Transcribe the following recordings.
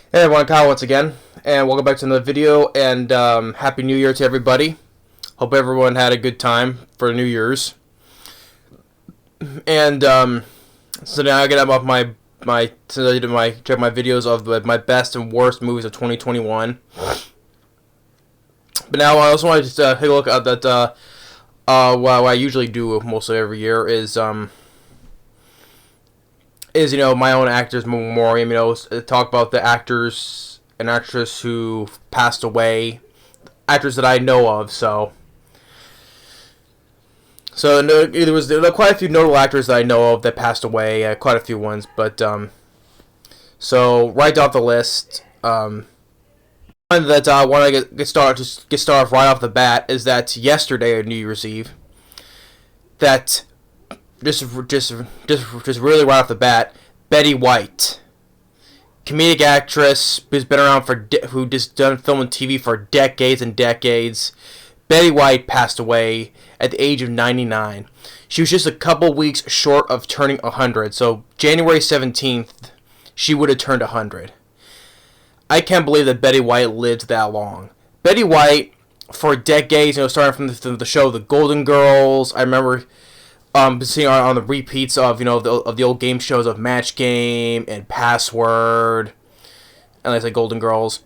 Hey everyone, Kyle once again, and welcome back to another video, and Happy New Year to everybody. Hope everyone had a good time for New Year's. And so now I get up off since I did check my videos of my best and worst movies of 2021. But now I also want to just take a look at that. What I usually do mostly every year is my own actors memoriam. Talk about the actors and actress who passed away, actors that I know of. There was quite a few notable actors that I know of that passed away. Quite a few ones, but so right off the list, one that I want to get started off right off the bat is that yesterday, New Year's Eve, that just really right off the bat, Betty White, comedic actress who's been around who just done film and TV for decades and decades. Betty White passed away at the age of 99. She was just a couple weeks short of turning 100. So January 17th, she would have turned 100. I can't believe that Betty White lived that long. Betty White, for decades, starting from the show The Golden Girls. I remember seeing on the repeats of the old game shows of Match Game and Password, and like I said, Golden Girls.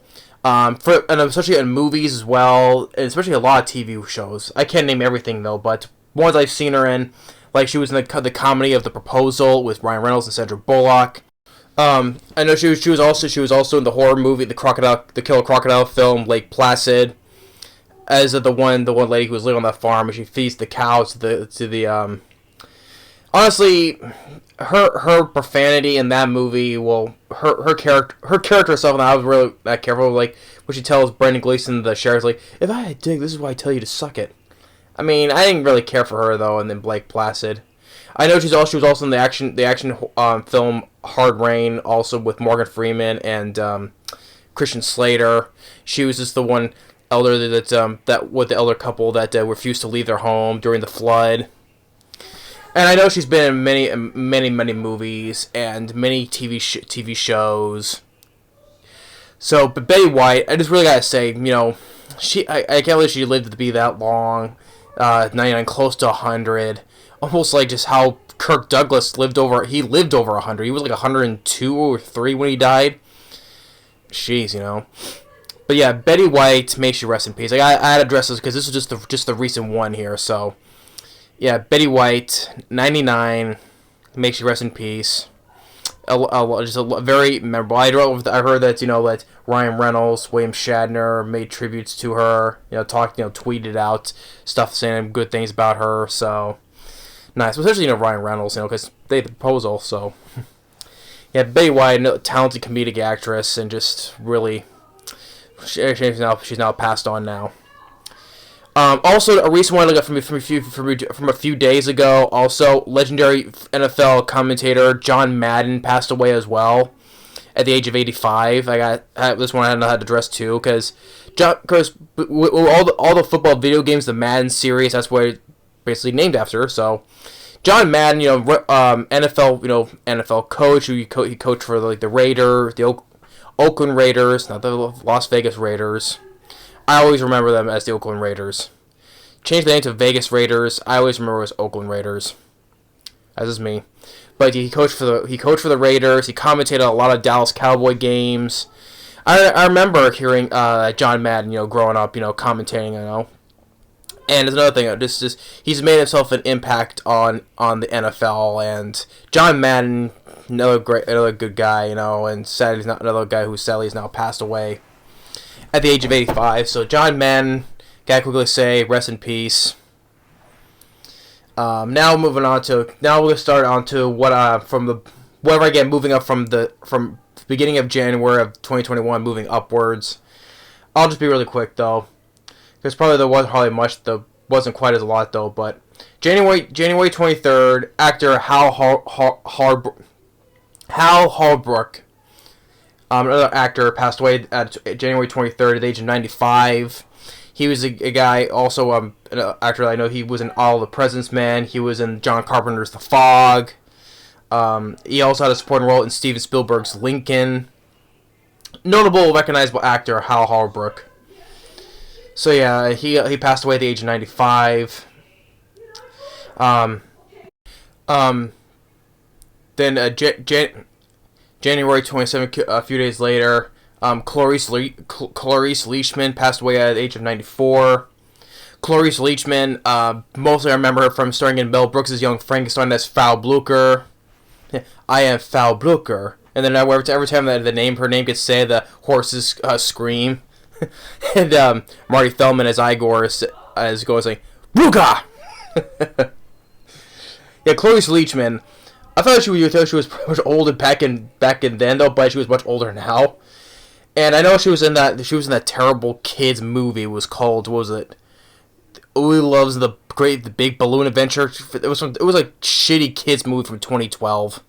And especially in movies as well, and especially a lot of TV shows. I can't name everything though, but ones I've seen her in, like she was in the comedy of The Proposal with Ryan Reynolds and Sandra Bullock. I know she was also in the horror movie, the Killer Crocodile film, Lake Placid, as the one lady who was living on that farm and she feeds the cows to the honestly, her profanity in that movie, her character herself, and I was really that careful. Like when she tells Brendan Gleeson, the sheriff, like, if I had a dick, this is why I tell you to suck it. I mean, I didn't really care for her though, and then Lake Placid. I know she was also in the action film Hard Rain, also with Morgan Freeman and Christian Slater. She was just the one elder that with the elder couple that refused to leave their home during the flood. And I know she's been in many movies and many TV shows. So, but Betty White, I just really gotta say, I can't believe she lived to be that long, 99, close to 100. Almost like just how Kirk Douglas lived over 100. He was like 102 or 3 when he died. Jeez. But yeah, Betty White, may she rest in peace. Like, I had to address this because this is just the recent one here, so. Yeah, Betty White, 99, may she rest in peace. Just a very memorable. I heard that that Ryan Reynolds, William Shatner made tributes to her. Tweeted out stuff saying good things about her. So nice, especially Ryan Reynolds. Because they had The Proposal. So yeah, Betty White, talented comedic actress, and just really, she's now passed on now. Also, a recent one I got from a few days ago. Also, legendary NFL commentator John Madden passed away as well at the age of 85. This one I had to address too because all the football video games, the Madden series, that's what it's basically named after. So, John Madden, NFL coach who he coached for the Raiders, the Oakland Raiders, not the Las Vegas Raiders. I always remember them as the Oakland Raiders. Changed the name to Vegas Raiders. I always remember it as Oakland Raiders. As is me. But he coached for the Raiders. He commentated a lot of Dallas Cowboy games. I remember hearing John Madden, growing up, commentating, And there's another thing, he's made himself an impact on the NFL. And John Madden, another good guy, and sadly he's not another guy who sadly is now passed away at the age of 85. So John Madden, gotta quickly say, rest in peace. Now we're gonna start on to moving up from the beginning of January of 2021, moving upwards. I'll just be really quick though, because there wasn't quite as a lot though. But January 23rd, actor Hal Holbrook. Another actor passed away at January 23rd at the age of 95. He was a guy, also an actor I know. He was in All the President's Man. He was in John Carpenter's The Fog. He also had a supporting role in Steven Spielberg's Lincoln. notable, recognizable actor Hal Holbrook. So yeah, he passed away at the age of 95. Um, um, then January 27th, a few days later, Clarice Leishman passed away at the age of 94. Clarice Leishman, mostly I remember her from starring in Mel Brooks' Young Frankenstein as Frau Blucher. I am Frau Blucher. And then every time that her name gets said, the horses scream. And Marty Feldman as Igor is going saying, Blucher! Yeah, Clarice Leishman. I thought she was pretty much older back in then though, but she was much older now. And I know she was in that terrible kids movie. It was called, what was it? Uwe Loves the Big Balloon Adventure. It was like shitty kids movie from 2012.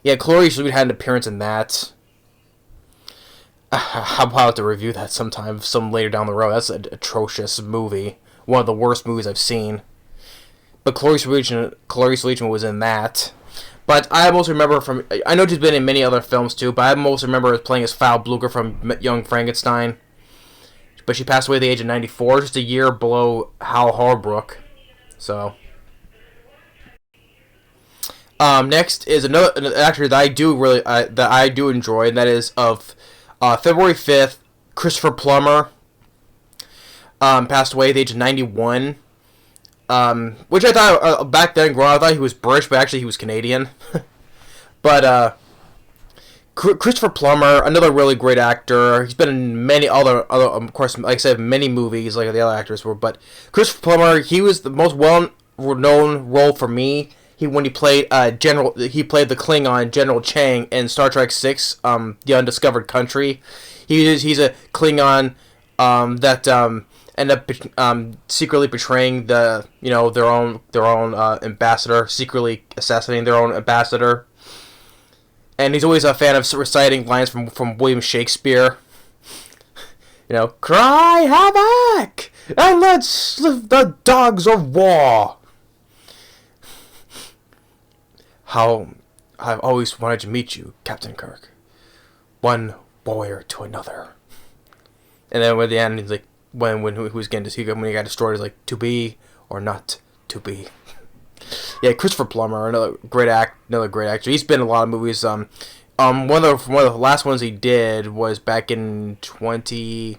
Yeah, Clarice Leishman had an appearance in that. How about to review that some later down the road? That's an atrocious movie. One of the worst movies I've seen. But Clarice Leishman was in that. But I most remember from... I know she's been in many other films too, but I most remember her playing as Frau Blucher from Young Frankenstein. But she passed away at the age of 94, just a year below Hal Holbrook. So... next is another actor that I do enjoy, and that is of February 5th, Christopher Plummer. Passed away at the age of 91. Which I thought, back then, growing up, I thought he was British, but actually he was Canadian. But, Christopher Plummer, another really great actor. He's been in many other, of course, like I said, many movies, like the other actors were, but Christopher Plummer, he was the most well-known role for me. He played the Klingon General Chang in Star Trek VI, The Undiscovered Country. He's a Klingon, that, end up secretly betraying their own ambassador, secretly assassinating their own ambassador. And he's always a fan of reciting lines from William Shakespeare. Cry havoc and let's live the dogs of war. How I've always wanted to meet you, Captain Kirk. One warrior to another. And then at the end, he's like, when he got destroyed, he's like, to be or not to be. Yeah, Christopher Plummer, another great actor. He's been in a lot of movies. One of the last ones he did was back in 2019.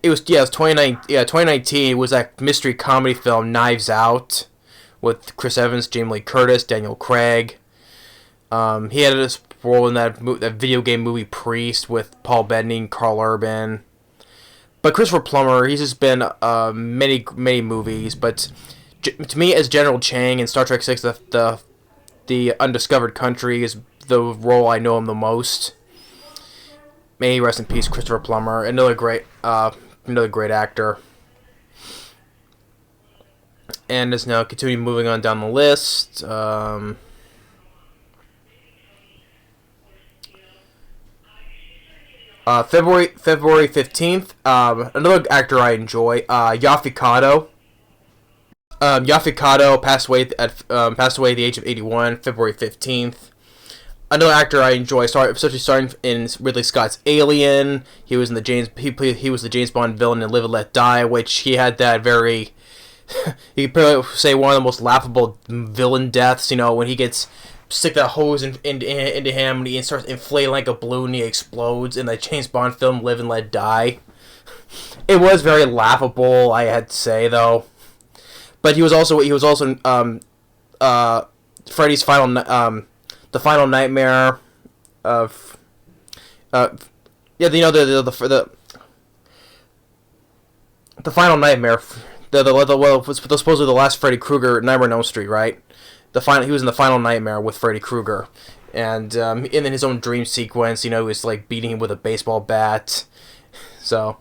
It was that mystery comedy film Knives Out with Chris Evans, Jamie Lee Curtis, Daniel Craig. He had a role in that video game movie Priest with Paul Bettany, Carl Urban. But Christopher Plummer, he's just been many movies. But to me, as General Chang in Star Trek VI, the Undiscovered Country is the role I know him the most. May he rest in peace, Christopher Plummer, another great actor. And let's now continue moving on down the list. February 15th, another actor I enjoy, Yaphet Kotto. Yaphet Kotto passed away at the age of 81, February 15th. Another actor I enjoy, especially starting in Ridley Scott's Alien. He was the James Bond villain in Live and Let Die, which he had that very you could probably say one of the most laughable villain deaths. When he gets stick that hose into him and he starts inflating like a balloon, he explodes in the James Bond film Live and Let Die. It was very laughable, I had to say, though. But he was also Freddy's the final nightmare of the final nightmare, was supposedly the last Freddy Krueger, Nightmare on Elm Street, right? He was in the final nightmare with Freddy Krueger, and in his own dream sequence, he was like beating him with a baseball bat. So,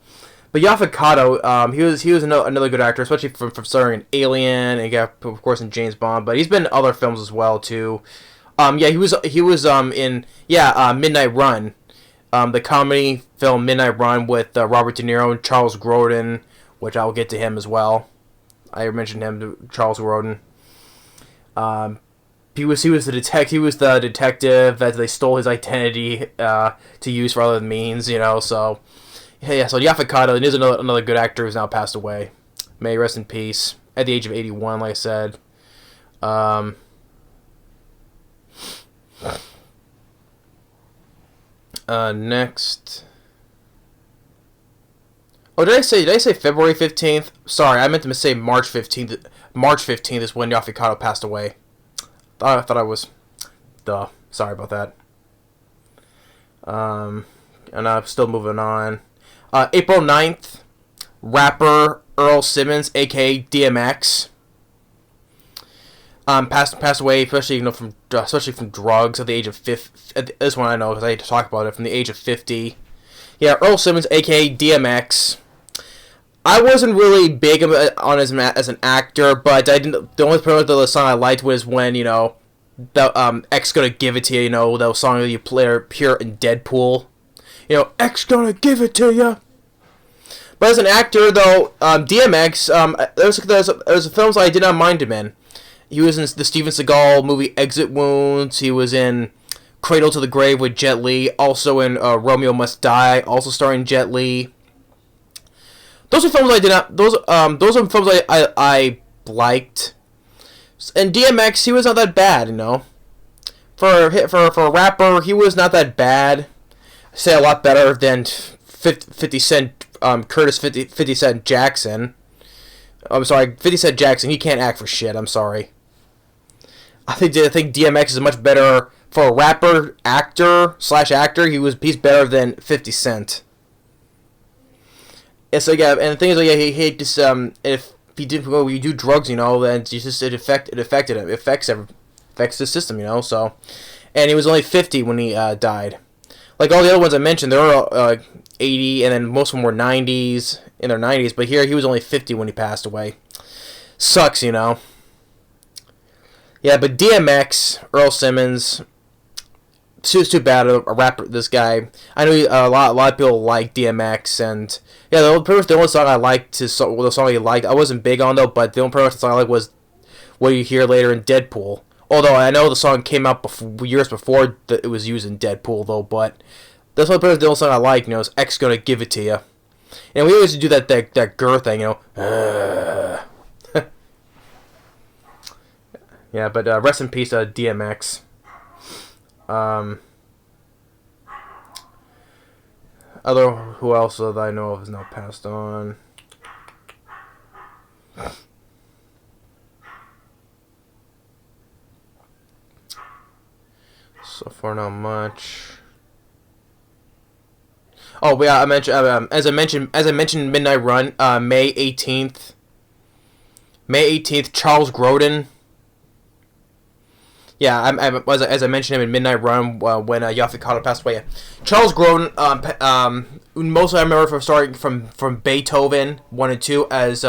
but Yaphet Kotto, he was another good actor, especially from starring in Alien, and of course in James Bond. But he's been in other films as well too. He was in Midnight Run, the comedy film Midnight Run with Robert De Niro and Charles Grodin, which I'll get to him as well. I mentioned him to Charles Grodin. he was the detective that they stole his identity to use for other means, you know. So yeah, so Yaphet Kotto is another good actor who's now passed away. May he rest in peace at the age of 81, like I said. Next. Oh, did I say February 15th? Sorry, I meant to say March 15th. March 15th is when Yaphet Kotto passed away. I thought I was... Duh. Sorry about that. And I'm still moving on. April 9th, rapper Earl Simmons, aka Dmx, passed away, especially from drugs at the age of 50. This one I know because I hate to talk about it. From the age of 50. Yeah, Earl Simmons, aka Dmx. I wasn't really big on him as an actor, but I didn't. The only part of the song I liked was when, you know, the X Gonna Give It To You. You know, that song that you play Pure in Deadpool. You know, X Gonna Give It To You. But as an actor, though, Dmx, there's films I did not mind him in. He was in the Steven Seagal movie Exit Wounds. He was in Cradle to the Grave with Jet Li. Also in Romeo Must Die, also starring Jet Li. Those are films I did not. Those are films I liked. And DMX, he was not that bad, you know. For a rapper, he was not that bad. I say a lot better than 50 Cent, Curtis 50 Cent Jackson. I'm sorry, 50 Cent Jackson. He can't act for shit. I'm sorry. I think DMX is much better for a rapper, actor. He's better than 50 Cent. Yeah, so yeah, and the thing is, like, yeah, he just if he did go, you do drugs, you know, then it affected him. It affects the system, you know. So, and he was only 50 when he died. Like all the other ones I mentioned, they were 80, and then most of them were 90s, in their 90s. But here, he was only 50 when he passed away. Sucks, you know. Yeah, but DMX, Earl Simmons, it's too bad a rapper. This guy, I know a lot of people like DMX, and yeah, the only song I liked the song he liked. I wasn't big on though, but the only song I liked was what you hear later in Deadpool. Although I know the song came out years before it was used in Deadpool though, but that's the only song I like. You know, is X Gonna Give It To You, and we always do that grr thing, you know. Yeah, but rest in peace, DMX. Who else that I know of is now passed on? So far, not much. Oh yeah, I mentioned as I mentioned, Midnight Run, May 18th. May 18th, Charles Grodin. Yeah, as I mentioned him in Midnight Run when Yaphet Kotto passed away. Charles Grodin, mostly I remember from starting from Beethoven 1 and 2 as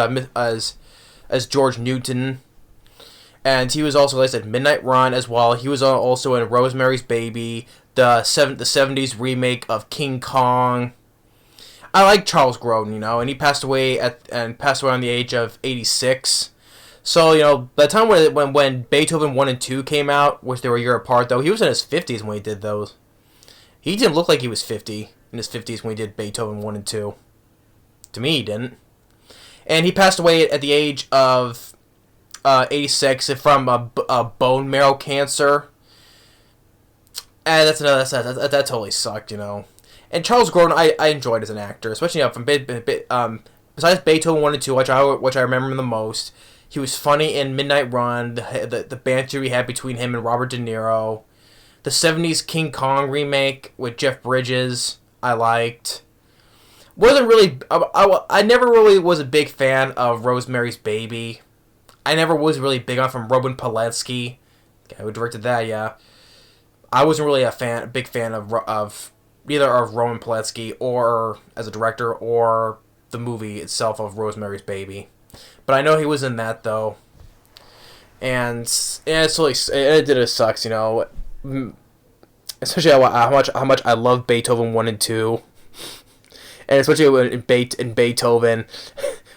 George Newton, and he was also, like I said, Midnight Run as well. He was also in Rosemary's Baby, the 70s remake of King Kong. I like Charles Grodin, you know, and he passed away on the age of 86. So, you know, by the time when Beethoven 1 and 2 came out, which they were a year apart, though, he was in his 50s when he did those. He didn't look like he was 50 in his 50s when he did Beethoven 1 and 2. To me, he didn't. And he passed away at the age of 86 from a bone marrow cancer. And that totally sucked, you know. And Charles Grodin, I enjoyed as an actor, especially, you know, besides Beethoven 1 and 2, which I remember the most. He was funny in Midnight Run, the banter he had between him and Robert De Niro. The 70s King Kong remake with Jeff Bridges, I liked. Wasn't really... I never really was a big fan of Rosemary's Baby. I never was really big on from Roman Polanski. The guy who directed that, yeah. I wasn't really a big fan of either of Roman Polanski or as a director or the movie itself of Rosemary's Baby. But I know he was in that, though. And yeah, it sucks, you know. Especially how much I love Beethoven 1 and 2. And especially in Beethoven,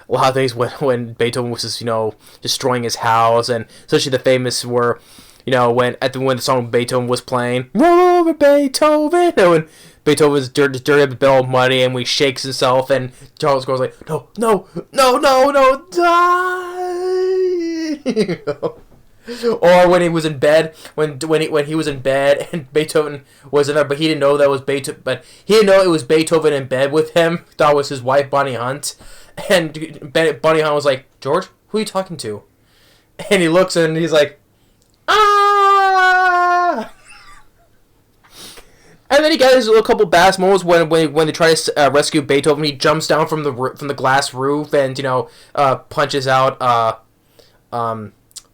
a lot of things when Beethoven was just, you know, destroying his house. And especially the famous where when the song Beethoven was playing, roll over Beethoven, when Beethoven's dirty up the bill of money and he shakes himself, and Charles goes like, no, no, no, no, no, die. Or when he was in bed, when he was in bed and Beethoven was in there, but he didn't know that was Beethoven. But he didn't know it was Beethoven in bed with him. Thought it was his wife, Bonnie Hunt, and Bonnie Hunt was like, George, who are you talking to? And he looks and he's like, ah. And then he got his little couple bass moments when they try to rescue Beethoven. He jumps down from the glass roof and punches out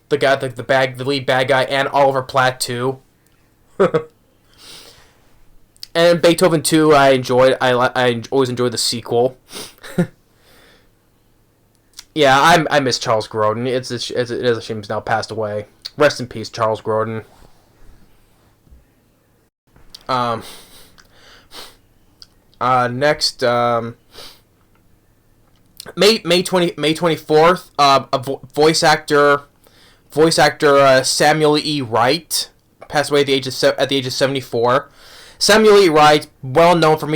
the guy, the lead bad guy, and Oliver Platt too. And Beethoven 2, I enjoyed. I always enjoyed the sequel. Yeah, I miss Charles Grodin. It is a shame he's now passed away. Rest in peace, Charles Grodin. Next, May 24th, voice actor Samuel E. Wright passed away at the age of 74. Samuel E. Wright, well known for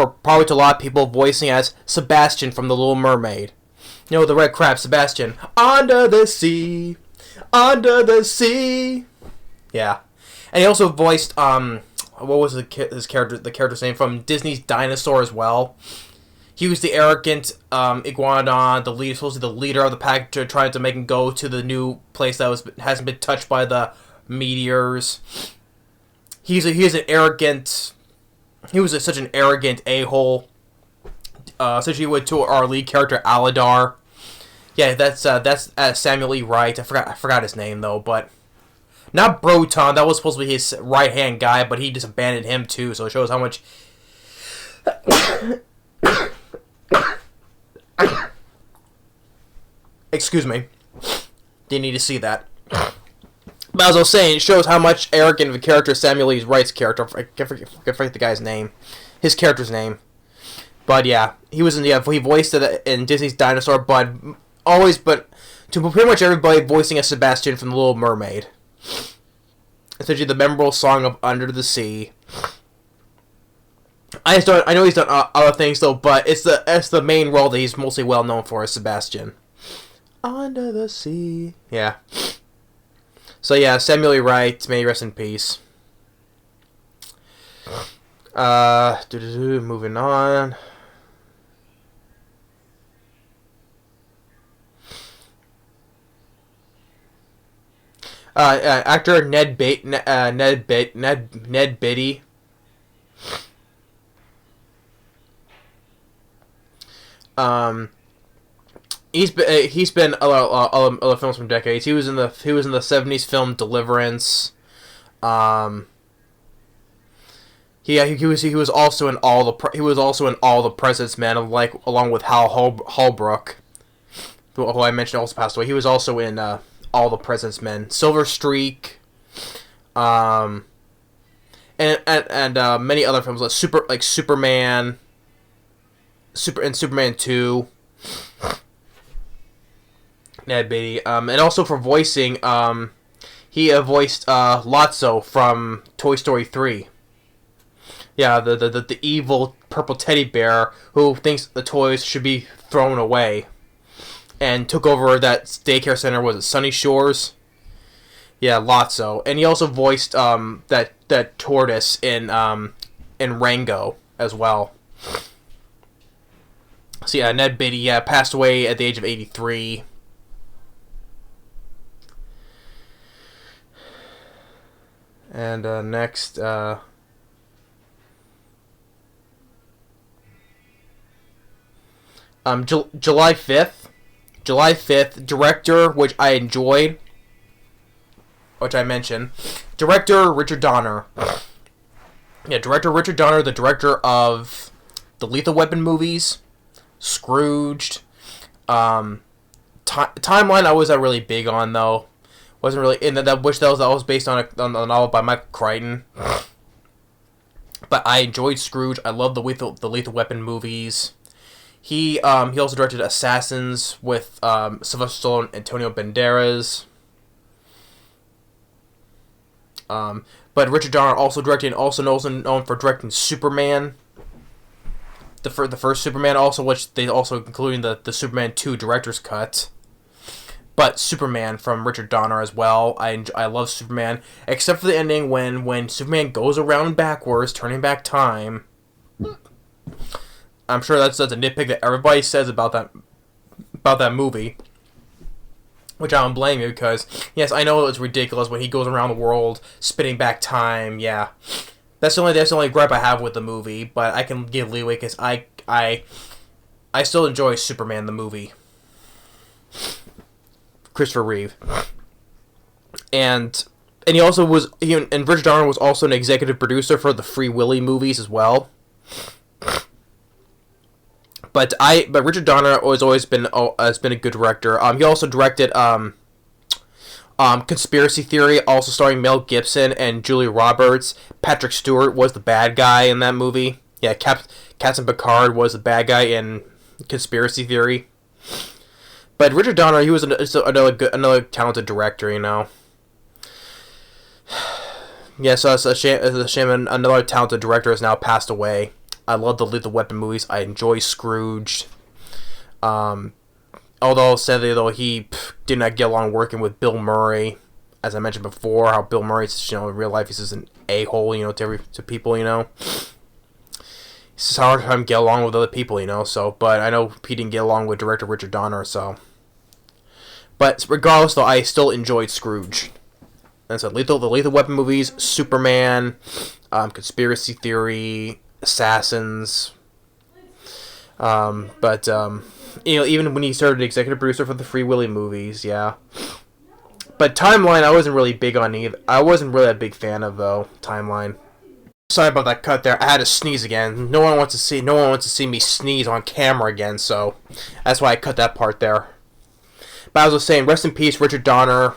probably to a lot of people, voicing as Sebastian from The Little Mermaid. You know, the red crab, Sebastian. Under the sea, under the sea. Yeah, and he also voiced what was the character's name from Disney's Dinosaur as well. He was the arrogant iguanodon, supposed to be the leader of the pack, trying to make him go to the new place that hasn't been touched by the meteors. He was such an arrogant a-hole. Essentially, to our lead character Aladar. Yeah, that's Samuel E. Wright. I forgot his name though, but not Broton. That was supposed to be his right hand guy, but he just abandoned him too. So it shows how much. Excuse me. Didn't need to see that. But as I was saying, it shows how much arrogant of a character Samuel E. Wright's character. I forget the guy's name, his character's name. But yeah, he voiced it in Disney's Dinosaur, but to pretty much everybody voicing as Sebastian from The Little Mermaid. Essentially, the memorable song of Under the Sea. I know he's done other things though, but it's the main role that he's mostly well known for as Sebastian. Under the sea. Yeah. So yeah, Samuel E. Wright, may he rest in peace. Moving on. Actor Ned Bate. Ned Bate. He's been other films from decades. He was in the 70s film Deliverance. He was also in all the President's Men, along with Hal Holbrook, who I mentioned also passed away. He was also in All the President's Men, Silver Streak, and many other films like Superman, Superman 2. Ned Bate, and also for voicing, he voiced Lotso from Toy Story 3. Yeah, the evil purple teddy bear who thinks the toys should be thrown away, and took over that daycare center. Was it Sunny Shores? Yeah, Lotso, and he also voiced that tortoise in Rango as well. So yeah, Ned Bate passed away at the age of 83. And next, July 5th. July 5th, director, which I enjoyed, which I mentioned. Director Richard Donner. Yeah, director Richard Donner, the director of the Lethal Weapon movies, Scrooged. Timeline I wasn't really big on though. Wasn't really in that was based on a novel by Michael Crichton. But I enjoyed Scrooge. I love the Lethal Weapon movies. He also directed Assassins with Sylvester Stallone and Antonio Banderas. But Richard Donner also known for directing Superman, the first Superman, also which they also including the Superman 2 director's cut. But Superman from Richard Donner as well. I love Superman, except for the ending when Superman goes around backwards, turning back time. I'm sure that's a nitpick that everybody says about that movie, which I don't blame you, because yes, I know it's ridiculous when he goes around the world spinning back time. Yeah, that's the only gripe I have with the movie, but I can give leeway because I still enjoy Superman the movie. Christopher Reeve, and he also was and Richard Donner was also an executive producer for the Free Willy movies as well. But Richard Donner has always been a good director. He also directed Conspiracy Theory, also starring Mel Gibson and Julia Roberts. Patrick Stewart was the bad guy in that movie. Yeah, Captain Picard was the bad guy in Conspiracy Theory. But Richard Donner, he was another talented director, you know. Yeah, so it's a shame another talented director has now passed away. I love the Lethal Weapon movies. I enjoy Scrooge. Although, sadly, he did not get along working with Bill Murray. As I mentioned before, how Bill Murray, in real life, he's just an a-hole, to people, It's just hard for him to get along with other people, so, but I know he didn't get along with director Richard Donner, so. But regardless, though, I still enjoyed Scrooge. And so, the Lethal Weapon movies, Superman, Conspiracy Theory, Assassins. Even when he started executive producer for the Free Willy movies, yeah. But Timeline, I wasn't really big on either. I wasn't really a big fan of, though, Timeline. Sorry about that cut there. I had to sneeze again. No one wants to see me sneeze on camera again, so that's why I cut that part there. But as I was saying, rest in peace, Richard Donner,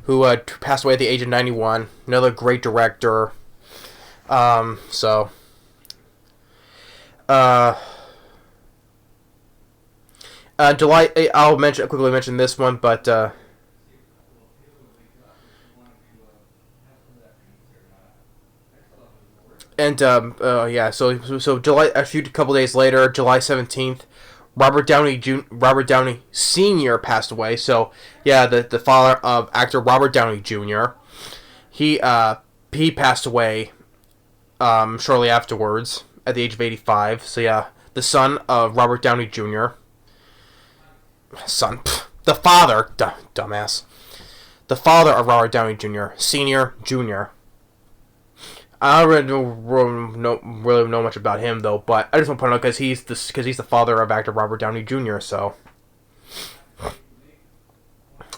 who passed away at the age of 91. Another great director. I'll quickly mention this one, but so July, couple days later, July 17th, Robert Downey Sr. passed away. So yeah, the father of actor Robert Downey Jr. He passed away shortly afterwards at the age of 85. So yeah, the son of Robert Downey Jr. The father, dumbass. The father of Robert Downey Jr. Senior, Jr. I don't really know much about him though, but I just want to point out because he's the father of actor Robert Downey Jr. So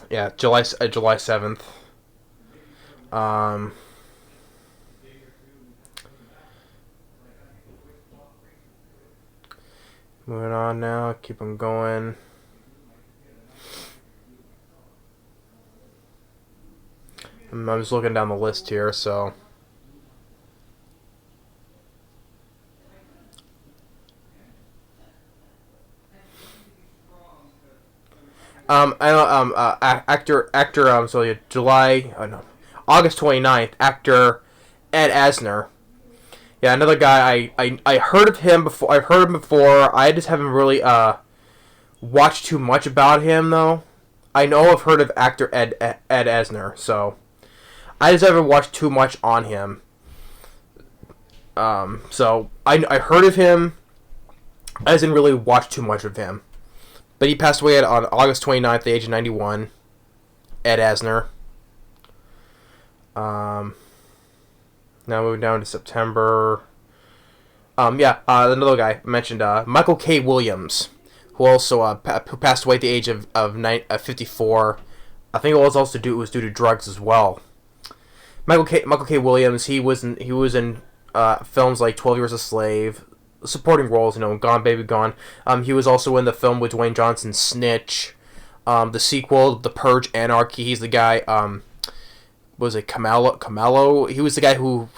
yeah, July 7th. Moving on now, keep on going. I'm just looking down the list here, so. August 29th, actor Ed Asner. Yeah, another guy, I heard of him before. I've heard him before. I just haven't really, watched too much about him, though. I know I've heard of actor Ed Asner, so. I just haven't watched too much on him. So, I heard of him. I just didn't really watch too much of him. But he passed away on August 29th at the age of 91. Ed Asner. Now moving down to September. Another guy I mentioned, Michael K. Williams, who also who passed away at the age of 54. I think it was also due to drugs as well. Michael K. Williams, he was in films like 12 Years a Slave, supporting roles, Gone Baby Gone. He was also in the film with Dwayne Johnson, Snitch. The sequel, The Purge, Anarchy. He's the guy. Was it Camelo? He was the guy who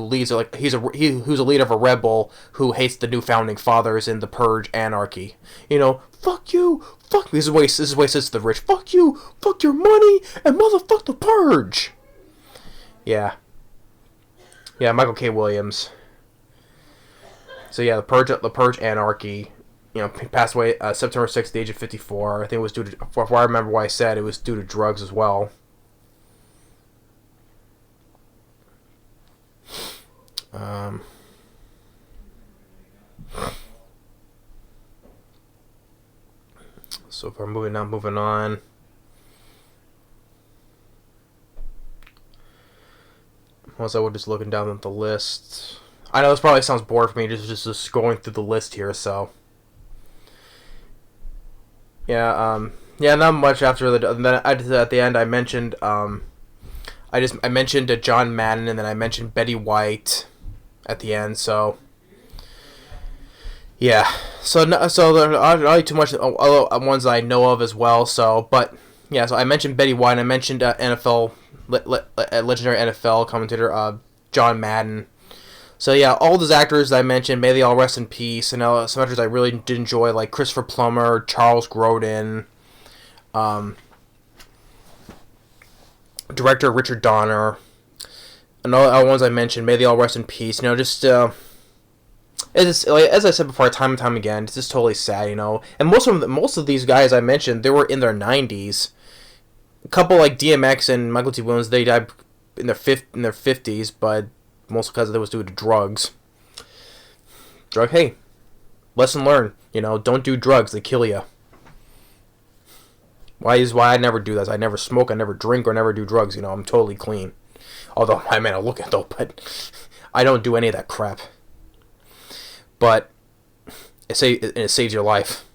leads who's a leader of a rebel who hates the new founding fathers in The Purge, Anarchy. Fuck you, fuck. This is what he says to the rich. Fuck you, fuck your money, and motherfuck the Purge. Yeah. Yeah, Michael K. Williams. So yeah, the Purge Anarchy. You know, he passed away September 6th, at the age of 54. I think it was due to, if I remember what I said, it was due to drugs as well. So if we're moving on. Once I was just looking down at the list. I know this probably sounds bored for me, just going through the list here. So yeah, yeah, not much after the. Then at the end, I mentioned I mentioned John Madden, and then I mentioned Betty White at the end. So yeah, so there aren't really too much other ones that I know of as well. So, but yeah, so I mentioned Betty White, and I mentioned NFL legendary NFL commentator John Madden. So yeah, all those actors that I mentioned, may they all rest in peace. And some actors I really did enjoy, like Christopher Plummer, Charles Grodin, director Richard Donner, and all the ones I mentioned, may they all rest in peace. You know, just it's like, as I said before, time and time again, it's just totally sad. You know, and most of these guys I mentioned, they were in their 90s. A couple like DMX and Michael T. Williams, they died in their 50s, but mostly because it was due to drugs. Hey, lesson learned. You know, don't do drugs; they kill you. Why I never do that. I never smoke, I never drink, or never do drugs. You know, I'm totally clean. Although I may not look it though, but I don't do any of that crap. But it saves your life.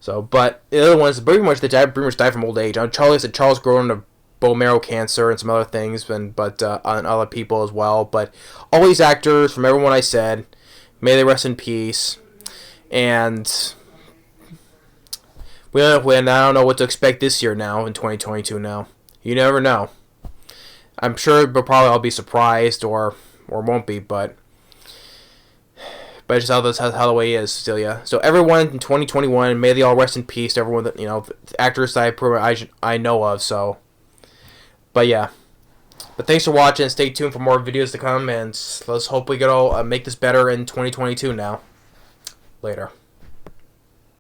So, but the other ones pretty much died from old age. Charles Grodin of bone marrow cancer and some other things, but on other people as well. But all these actors, from everyone I said, may they rest in peace. And I don't know what to expect this year now in 2022. Now you never know. I'm sure, but probably I'll be surprised or won't be, but it's just how the way is, Celia. So everyone in 2021, may they all rest in peace. Everyone that, you know, actors that I know of. So, but yeah. But thanks for watching. Stay tuned for more videos to come, and let's hope we can all make this better in 2022 now. Later.